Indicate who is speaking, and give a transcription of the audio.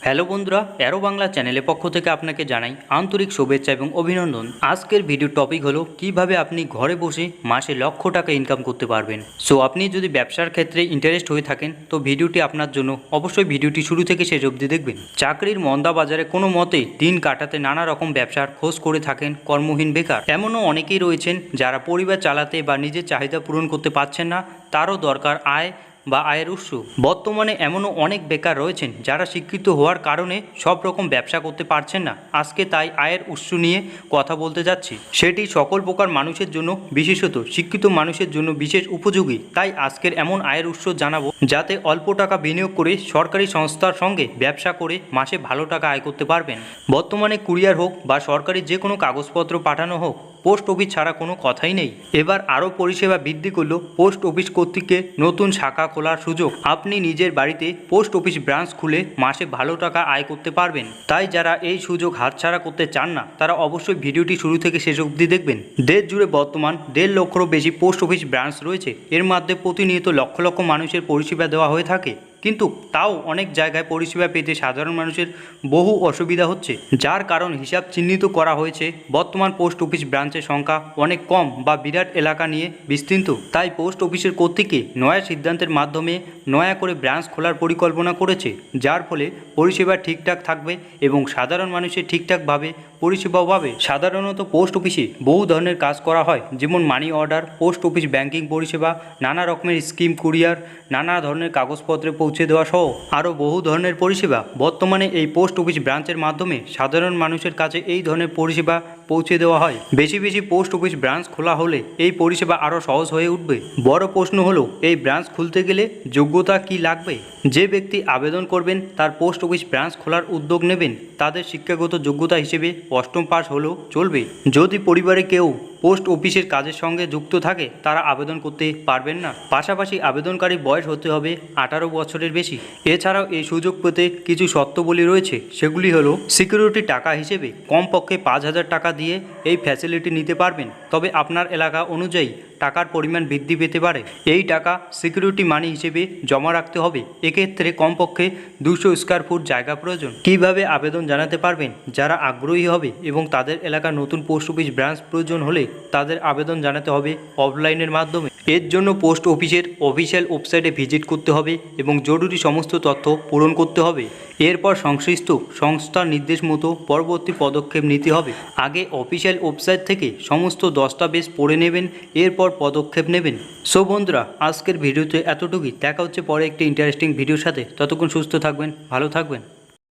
Speaker 1: Hello বন্ধুরা, arrow Bangla চ্যানেলের পক্ষ থেকে আপনাকে জানাই আন্তরিক শুভেচ্ছা এবং অভিনন্দন। আজকের ভিডিওর টপিক হলো কিভাবে আপনি ঘরে বসে মাসে লক্ষ টাকা ইনকাম করতে পারবেন। সো আপনি যদি ব্যবসার ক্ষেত্রে ইন্টারেস্ট হয়ে থাকেন তো ভিডিওটি আপনার জন্য, অবশ্যই ভিডিওটি শুরু থেকে শেষ অবধি দেখবেন। চাকরির মন্দা বাজারে কোনো মতে দিন কাটাতে নানা রকম ব্যবসার খোঁজ করে থাকেন কর্মহীন বেকার। এমনও অনেকেই রয়েছেন যারা পরিবার চালাতে বা নিজের চাহিদা পূরণ করতে পারছেন না, তারও দরকার আয় বা আয়ের উৎস। বর্তমানে এমনও অনেক বেকার রয়েছেন যারা শিক্ষিত হওয়ার কারণে সব রকম ব্যবসা করতে পারছেন না। আজকে তাই আয়ের উৎস নিয়ে কথা বলতে যাচ্ছি, সেটি সকল প্রকার মানুষের জন্য, বিশেষত শিক্ষিত মানুষের জন্য বিশেষ উপযোগী। তাই আজকের এমন আয়ের উৎস জানাবো যাতে অল্প টাকা বিনিয়োগ করে সরকারি সংস্থার সঙ্গে ব্যবসা করে মাসে ভালো টাকা আয় করতে পারবেন। বর্তমানে কুরিয়ার হোক বা সরকারি যে কোনো কাগজপত্র পাঠানো হোক, পোস্ট অফিস ছাড়া কোনো কথাই নেই। এবার আরও পরিষেবা বৃদ্ধি করল পোস্ট অফিস কর্তৃক নতুন শাখা খোলার সুযোগ। আপনি নিজের বাড়িতে পোস্ট অফিস ব্রাঞ্চ খুলে মাসে ভালো টাকা আয় করতে পারবেন। তাই যারা এই সুযোগ হাতছাড়া করতে চান না, তারা অবশ্যই ভিডিওটি শুরু থেকে শেষ অবধি দেখবেন। দেশ জুড়ে বর্তমান 1.5 লক্ষেরও বেশি পোস্ট অফিস ব্রাঞ্চ রয়েছে। এর মধ্যে প্রতিনিয়ত লক্ষ লক্ষ মানুষের পরিষেবা দেওয়া হয়ে থাকে, কিন্তু তাও অনেক জায়গায় পরিষেবা পেতে সাধারণ মানুষের বহু অসুবিধা হচ্ছে, যার কারণ হিসাব চিহ্নিত করা হয়েছে। বর্তমান পোস্ট অফিস ব্রাঞ্চের সংখ্যা অনেক কম বা বিরাট এলাকা নিয়ে বিস্তৃত। তাই পোস্ট অফিসের কর্তৃকে নয়া সিদ্ধান্তের মাধ্যমে নয়া করে ব্রাঞ্চ খোলার পরিকল্পনা করেছে, যার ফলে পরিষেবা ঠিকঠাক থাকবে এবং সাধারণ মানুষের ঠিকঠাকভাবে পরিষেবাও পাবে। সাধারণত পোস্ট অফিসে বহু ধরনের কাজ করা হয়, যেমন money order, post office banking পরিষেবা, নানা রকমের স্কিম, কুরিয়ার, নানা ধরনের কাগজপত্রে পৌঁছে দেওয়া সহ আরও বহু ধরনের পরিষেবা। বর্তমানে এই পোস্ট অফিস ব্রাঞ্চের মাধ্যমে সাধারণ মানুষের কাছে এই ধরনের পরিষেবা পৌঁছে দেওয়া হয়। বেশি বেশি পোস্ট অফিস ব্রাঞ্চ খোলা হলে এই পরিষেবা আরও সহজ হয়ে উঠবে। বড় প্রশ্ন হলো, এই ব্রাঞ্চ খুলতে গেলে যোগ্যতা কি লাগবে? যে ব্যক্তি আবেদন করবেন তার পোস্ট অফিস ব্রাঞ্চ খোলার উদ্যোগ নেবেন, তাদের শিক্ষাগত যোগ্যতা হিসেবে 8ম পাস হলেও চলবে। যদি পরিবারে কেউ পোস্ট অফিসের কাজের সঙ্গে যুক্ত থাকে, তারা আবেদন করতে পারবেন না। পাশাপাশি আবেদনকারীর বয়স হতে হবে 18 বছরের বেশি। এছাড়াও এই সুযোগ পেতে কিছু শর্তাবলী রয়েছে, সেগুলি হলো সিকিউরিটি টাকা হিসেবে কমপক্ষে 5,000 টাকা দিয়ে এই ফ্যাসিলিটি নিতে পারবেন, তবে আপনার এলাকা অনুযায়ী টাকার পরিমাণ বৃদ্ধি পেতে পারে। এই টাকা সিকিউরিটি মানি হিসেবে জমা রাখতে হবে। এক্ষেত্রে কমপক্ষে 200 স্কোয়ার ফুট জায়গা প্রয়োজন। কিভাবে আবেদন জানাতে পারবেন? যারা আগ্রহী হবে এবং তাদের এলাকার নতুন পোস্ট অফিস ব্রাঞ্চ প্রয়োজন হলে তাদের আবেদন জানাতে হবে অফলাইনের মাধ্যমে। এর জন্য পোস্ট অফিসের অফিসিয়াল ওয়েবসাইটে ভিজিট করতে হবে এবং জরুরি সমস্ত তথ্য পূরণ করতে হবে। এরপর সংশ্লিষ্ট সংস্থার নির্দেশ মতো পরবর্তী পদক্ষেপ নিতে হবে। আগে অফিসিয়াল ওয়েবসাইট থেকে সমস্ত দস্তাবেজ পড়ে নেবেন, এরপর পদক্ষেপ নেবেন। সো বন্ধুরা, আজকের ভিডিওতে এতটুকুই। দেখা হচ্ছে পরে একটি ইন্টারেস্টিং ভিডিওর সাথে। ততক্ষণ সুস্থ থাকবেন, ভালো থাকবেন।